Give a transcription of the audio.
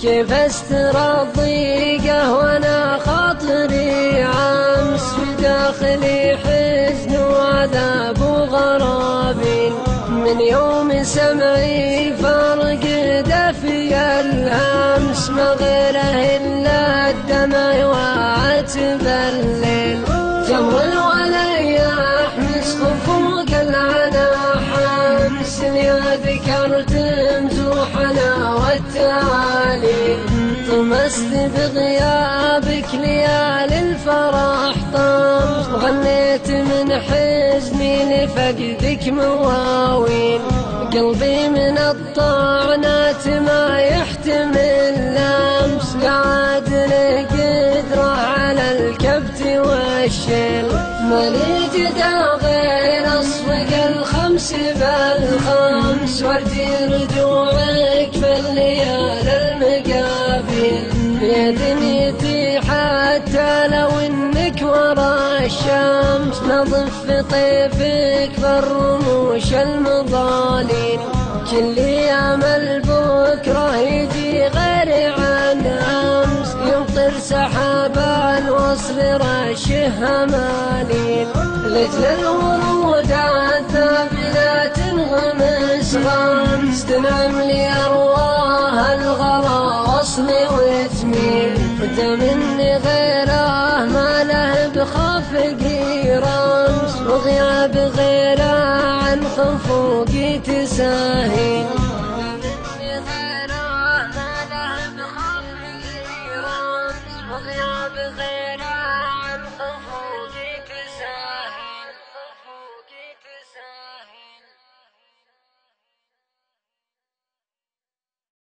كيف استرضيقه وانا خاطري عمس بداخلي حزن وعذاب وغراب من يوم سمعي فرق دفي الهمس ما غيره الا الدمع وعتب الليل جمر الولي احمس خفوق العنا حمس يا ذكرت مزوحنا والتعالي طمست بغيابك ليالي الفرح طمس وغنيت من حزني لفقدك مواويل قلبي من الطعنات ما يحتمل لمس قعد له قدره على الكبت والشيل مالي جدا غير اصفق الخمس بالخمس وردي رجوعك بالليالي المقابل يا دنيتي حتى لو انك ورا الشمس نظف طيفك بالرموش المضالين كل يامل بكره يجي غير عن امس يمطر سحاب الوصل رشه مالين لجل الورود الثابلات انغمس غمس تنعم لي ارواح الغلا وصل وتميل وتمني غيره ما له بخافقي رمس وغياب غيره عن خفوقي تساهيل وتمني غيره ما له بخافقي رمس وغياب غيره